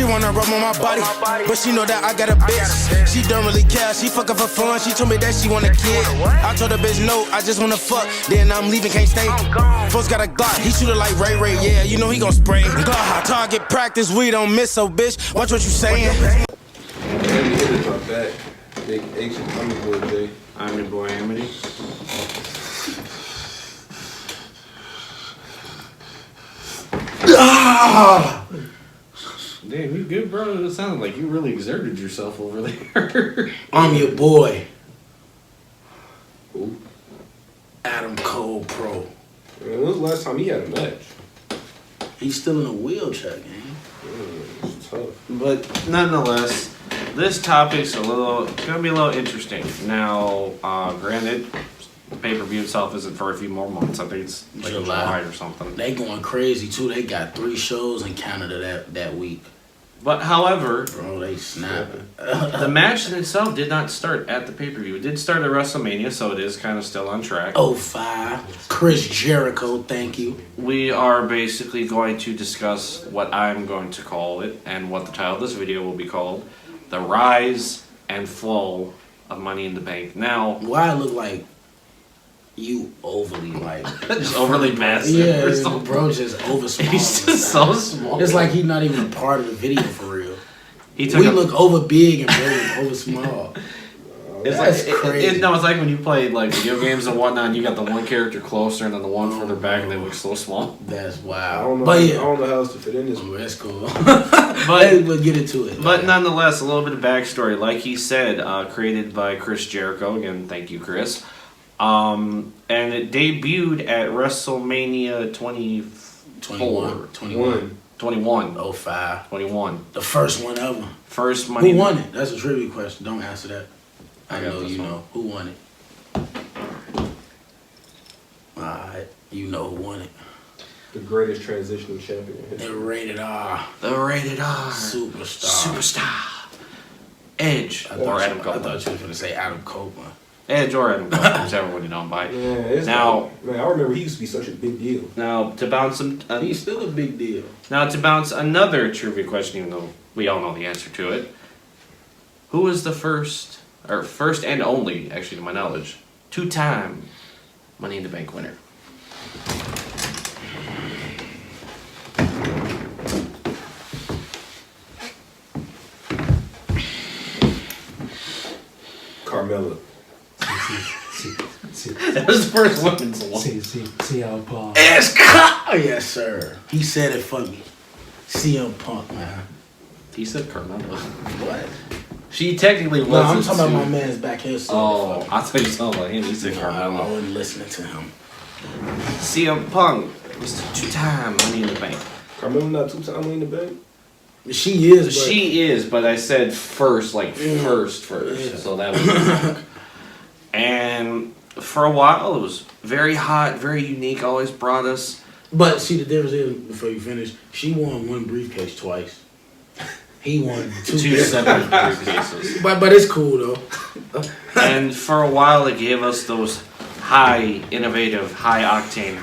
wanna rub on my body, but she know that I got a bitch. She don't really care, she fuckin' for fun. She told me that she want a kid. I told her bitch no, I just wanna fuck. Then I'm leaving, can't stay. Folks got a Glock, he shoot it like Ray Ray. Yeah, you know he gon' spray. Glock, target practice, we don't miss, so bitch, watch what you saying. Heavy hitters are back. Big H and I'm your boy Jay. I'm your boy Amity. Damn, you good, bro? It sounded like you really exerted yourself over there. I'm your boy. Who? Adam Cole Pro. Man, when was the last time he had a match? He's still in a wheelchair, gang. It's tough. But nonetheless, this topic's gonna be a little interesting. Now, granted, the pay-per-view itself isn't for a few more months. I think it's like July or something. They going crazy too. They got 3 shows in Canada that week. But however, Bro, they snapping. the match in itself did not start at the pay-per-view. It did start at WrestleMania, so it is kind of still on track. 05. Chris Jericho, thank you. We are basically going to discuss what I'm going to call it, and what the title of this video will be called, The Rise and Fall of Money in the Bank. Now, Why it look like you overly like just overly massive. yeah, or something. bro, just over small. He's just so small. It's like he's not even a part of the video for real. He took We a- look over big and very over small. It's That's like crazy. no, it's like when you play like video games and whatnot. And you got the one character closer and then the one further back, and they look so small. That's I wild. don't know. But I yeah, don't know how else to fit in this. that's cool. But we'll get into it. But nonetheless, a little bit of backstory. Like he said, created by Chris Jericho. Again, thank you, Chris. And it debuted at WrestleMania 21. 21. 05. 21. The first one ever. First money. Who won it? That's a trivia question. Don't answer that. I got know this you one. know. Who won it? Alright. You know who won it. The greatest transitioning champion. in The history. rated R. The rated R. Superstar. Edge. Or Adam Cole. I thought you were going to say Adam Copeland. Edge or Adam Cole. Whichever one you don't buy. Yeah, it's Now- like, man, I remember he used to be such a big deal. Now, to bounce He's still a big deal. another trivia question, even though we all know the answer to it. Who was the first and only, actually to my knowledge, 2-time Money in the Bank winner? Carmella. That was the first women's one. CM Punk. Yes, sir. He said it for me. CM Punk, man. He said Carmella. What? She technically No, I'm wasn't. talking about my man's back here. Oh, I thought you were talking about him. He said I Carmella. wasn't listening to him. CM Punk was 2-time Money in the Bank. Carmella not 2-time Money in the Bank. She is, but She is, but I said first, like first. Yeah. So that was. And for a while, it was very hot, very unique. Always brought us. But see, the difference is, before you finish, she won one briefcase twice. He won two separate briefcases. But it's cool though. And for a while, it gave us those high, innovative, high octane,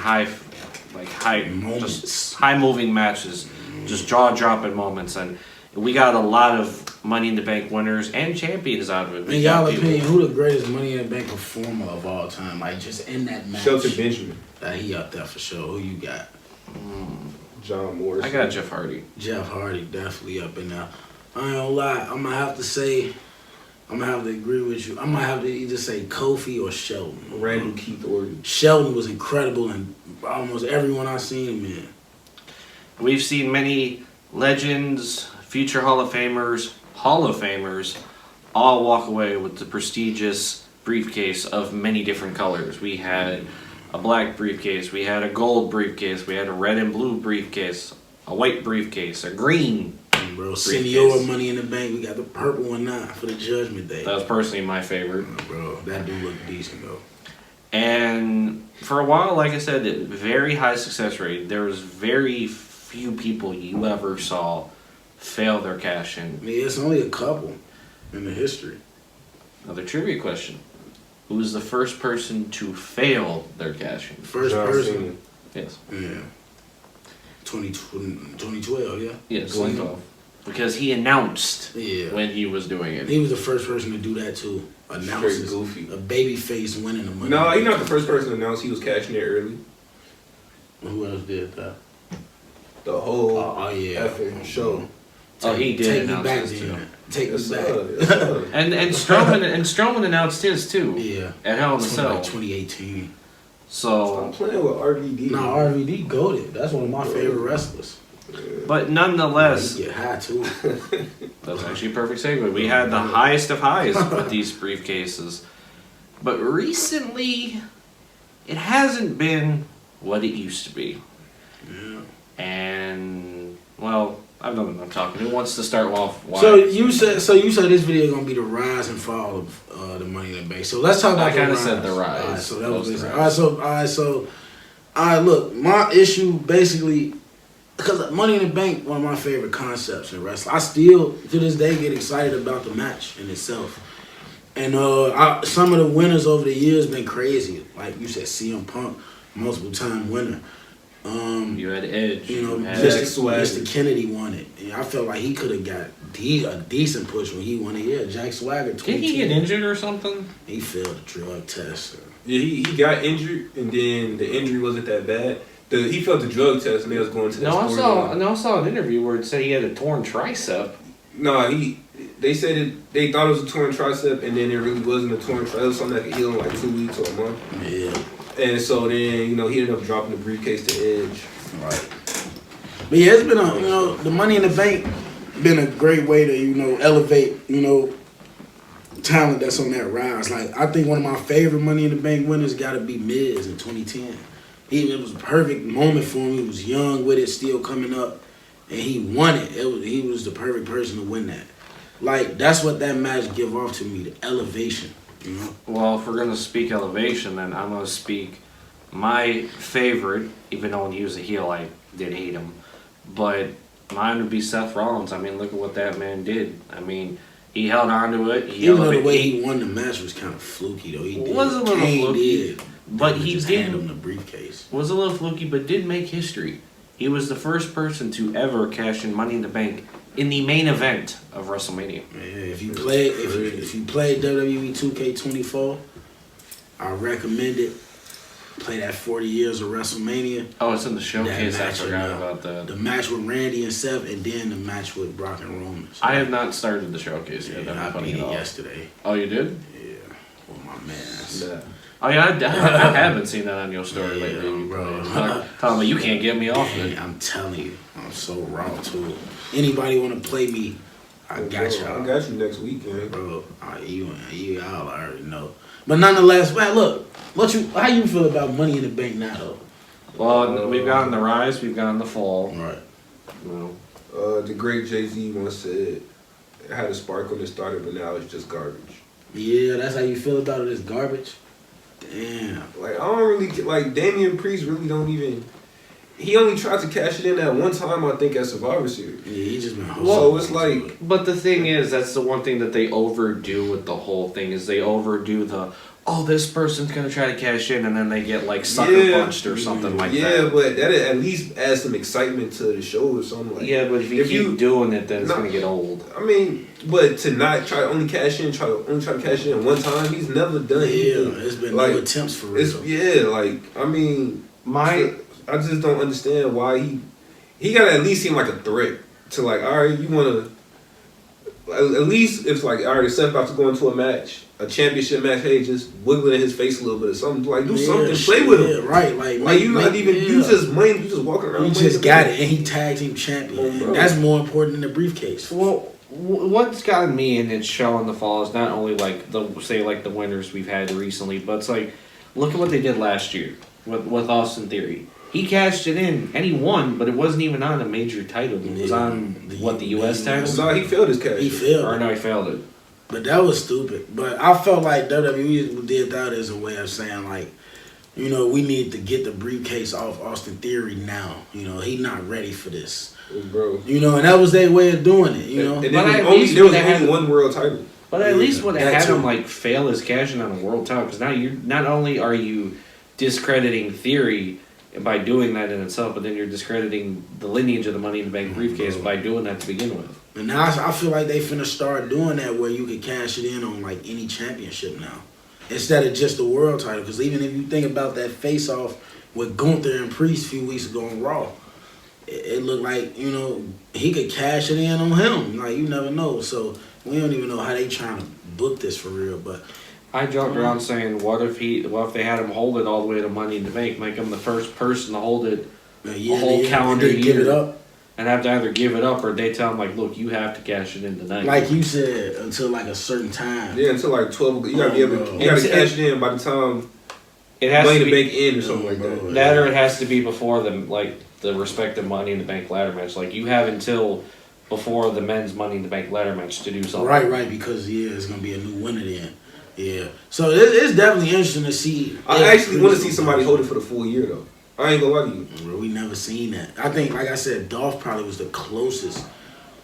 Moments. just high moving matches, just jaw dropping moments, and we got a lot of Money in the Bank winners and champions out of it. We In got y'all people- opinion, who the greatest Money in the Bank performer of all time? Like just in that match. Shelton Benjamin. He up there for sure. Who you got? John Morrison. I got Jeff Hardy. Jeff Hardy definitely up in there. I ain't gonna lie. I'm gonna have to say. I'm gonna have to agree with you. I'm gonna have to either say Kofi or Shelton. Randall Keith Orton. Shelton was incredible in almost everyone I seen him in. We've seen many legends, future Hall of Famers, all walk away with the prestigious briefcase of many different colors. We had a black briefcase, we had a gold briefcase, we had a red and blue briefcase, a white briefcase, a green. Bro, Briefcase. Senior Money in the Bank. We got the purple one now for the Judgment Day. That was personally my favorite. Bro, that dude look decent though. And for a while, like I said, very high success rate. There was very few people you ever saw fail their cash in. I mean, it's only a couple in the history. Another trivia question. Who was the first person to fail their cash in? First John person. Yes. Yeah. 2012, yeah. Yes. Glenn. 2012. because he announced Yeah. when he was doing it. He was the first person to do that too. Announce Straight goofy. a baby face winning the money. No, he's not the first person to announce he was cashing it early. Who else did that? The whole Oh yeah. effing show. Oh, he did Take me announce back his too. then. Take Yes, me back. sir. Yes, sir. And Strowman announced his too. Yeah. At Hell in a This was Cell. like 2018. So, I'm playing with RVD. No, RVD goated. That's one of my favorite wrestlers. but nonetheless, He get high too. that's actually a perfect segue. We had the highest of highs with these briefcases. But recently, it hasn't been what it used to be. Yeah. And, well, I've done enough talking. Who wants to start off? Why? So you said this video gonna be the rise and fall of the Money in the Bank. So let's talk about. I kinda said the rise. All right, so that was Close to basically. All right. Look, my issue basically because Money in the Bank, one of my favorite concepts in wrestling. I still to this day get excited about the match in itself. And some of the winners over the years been crazy. Like you said, CM Punk, multiple time winner. You had Edge. You know, had Mr. Kennedy won it. And I felt like he could have got a decent push when he won it. Yeah, Jack Swagger. Did he get injured or something? He failed the drug test. Yeah, he got injured, and then the injury wasn't that bad. He failed the drug test, and they was going to. No, I saw an interview where it said he had a torn tricep. No, they said they thought it was a torn tricep, and then it really wasn't a torn tricep. It was something that could heal in like 2 weeks or a month. Yeah. And so then, he ended up dropping the briefcase to Edge. Right. But yeah, it's been the Money in the Bank been a great way to, elevate, talent that's on that rise. Like, I think one of my favorite Money in the Bank winners got to be Miz in 2010. It was a perfect moment for him. He was young with it, still coming up, and he won it. He was the perfect person to win that. Like, that's what that match give off to me, the elevation. Well, if we're gonna speak elevation, then I'm gonna speak my favorite. Even though when he was a heel, I did hate him, but mine would be Seth Rollins. I mean, look at what that man did. I mean, he held on to it. Even though the way he won the match was kind of fluky, though. He was a little fluky, did, but he just did. hand him the briefcase. Was a little fluky, but did make history. He was the first person to ever cash in Money in the Bank in the main event of WrestleMania. Yeah, if you play WWE 2K24, I recommend it. Play that 40 years of WrestleMania. Oh, it's in the showcase. I match, forgot about that. The match with Randy and Seth, and then the match with Brock and Roman. So, I have not started the showcase yet. I beat it yesterday. Oh, you did? Yeah, with my man. Yeah. Oh yeah, I haven't seen that on your story Yeah, lately, bro. Tell me you can't get me off Man, it. I'm telling you, I'm so raw too. Anybody want to play me? I got y'all. I got you next weekend. Bro, you all already know. But nonetheless, man, look, how you feel about Money in the Bank now, though? Well, we've gotten the rise, we've gotten the fall. All right. You know. The great Jay-Z once said it had a spark when it started, but now it's just garbage. Yeah, that's how you feel about it. It's garbage. Damn. Like, I don't really get, like, Damian Priest really don't even. He only tried to cash it in that one time, I think, at Survivor Series. Yeah, he just been. So it's like. But the thing is, that's the one thing that they overdo with the whole thing is they overdo the, oh, this person's gonna try to cash in, and then they get like sucker punched or something like that. Yeah, but that at least adds some excitement to the show or something like. Yeah, but if you keep doing it, then it's No. gonna get old. I mean, but to not try to only cash in, try to cash in one time, he's never done anything. Yeah, it's been like, no attempts for real. I mean, I just don't understand why he gotta at least seem like a threat to like, all right, you wanna at least it's like, all right, Seth about to go into a match, a championship match, hey, just wiggle in his face a little bit or something, like do something, play with him. Yeah, right, like you not even you just walking around. You just got it, and he tag team champion. bro. That's more important than the briefcase. Well, what's gotten me in its show in the fall is not only like the winners we've had recently, but it's like, look at what they did last year with Austin Theory. He cashed it in and he won, but it wasn't even on a major title. It was on the US title. No, he failed his cash. He failed. Or no, he failed it. But that was stupid. But I felt like WWE did that as a way of saying, like, we need to get the briefcase off Austin Theory now. He not ready for this. Bro. And that was their way of doing it, And But then at there least was they only had- one world title. But at least would have that had too. him like fail his cashing on a world title, because now you're not only are you discrediting Theory by doing that in itself, but then you're discrediting the lineage of the Money in the Bank briefcase by doing that to begin with. And now I feel like they finna start doing that where you can cash it in on like any championship now, instead of just the world title. Because even if you think about that face off with Gunther and Priest a few weeks ago on Raw, it looked like, you know, he could cash it in on him. Like, you never know. So we don't even know how they trying to book this for real. But I joked around saying, what if they had him hold it all the way to Money in the Bank, make him the first person to hold it a whole calendar year, give it up. and have to either give it up or they tell him like, look, you have to cash it in tonight. Like you said, until like a certain time. Yeah, until like 12. You gotta be able. You gotta cash it in by the time it has Money to in be the Bank in or something like that. that, or it has to be before the respective Money in the Bank ladder match. Like you have until before the men's Money in the Bank ladder match to do something. Right, because it's gonna be a new winner then. Yeah, so it's definitely interesting to see. I actually want to see somebody hold it for the full year though. I ain't gonna lie to you. Bro, we never seen that. I think, like I said, Dolph probably was the closest.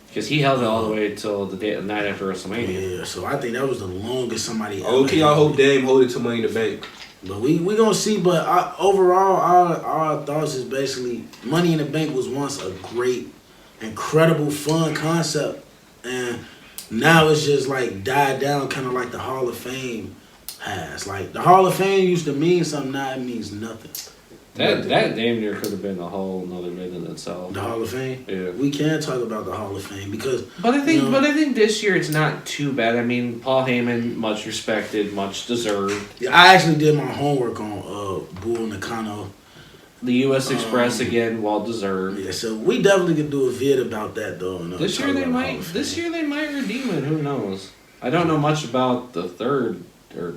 Because he held it all the way till the night after WrestleMania. Yeah, so I think that was the longest somebody. Okay, I hope Dame hold it to Money in the Bank. But we gonna see. But overall, our thoughts is basically Money in the Bank was once a great, incredible, fun concept, and now it's just like died down, kind of like the Hall of Fame has. Like the Hall of Fame used to mean something, now it means nothing. That damn near could have been a whole nother bit in itself. The Hall of Fame. Yeah. We can talk about the Hall of Fame because. But I think, you know, I think this year it's not too bad. I mean, Paul Heyman, much respected, much deserved. I actually did my homework on Bull Nakano. The U.S. Express again, well deserved. Yeah, so we definitely could do a vid about that though. This year they might. This year they might redeem it. Who knows? I don't know much about the third or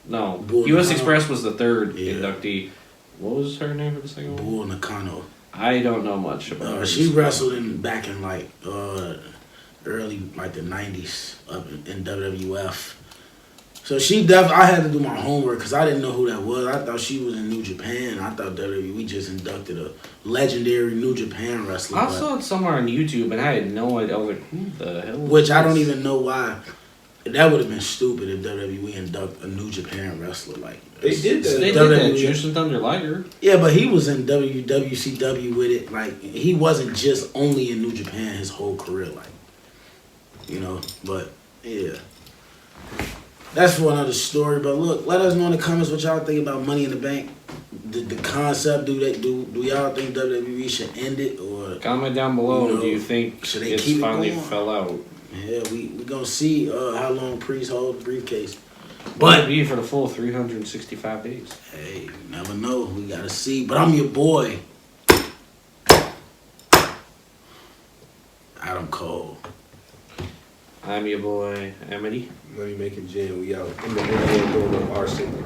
no. Bull U.S. Nakano. Express was the third Yeah. inductee. What was her name for the second one? Bull Nakano. I don't know much about her. She wrestled back in like early like the '90s up in WWF. So she I had to do my homework because I didn't know who that was. I thought she was in New Japan. I thought WWE just inducted a legendary New Japan wrestler. I saw it somewhere on YouTube and I had no idea. I was like, who the hell? Which I don't even know why. That would have been stupid if WWE induct a New Japan wrestler. Like They did that. They did that. Jushin Thunder Liger. Yeah, but he was in WCW with it. Like he wasn't just only in New Japan his whole career. Like, you know. But yeah, that's for another story. But look, let us know in the comments what y'all think about Money in the Bank. The concept. Do y'all think WWE should end it or Comment down below. You know, do you think should they it's keep it finally going? fell out? Yeah, we gonna see how long Priest hold the briefcase. But But be for the full 365 days. hey, you never know. We gotta see. But I'm your boy, Adam Cole. I'm your boy, Amity. Money making jam. We out. I'm the NBA doing our segment.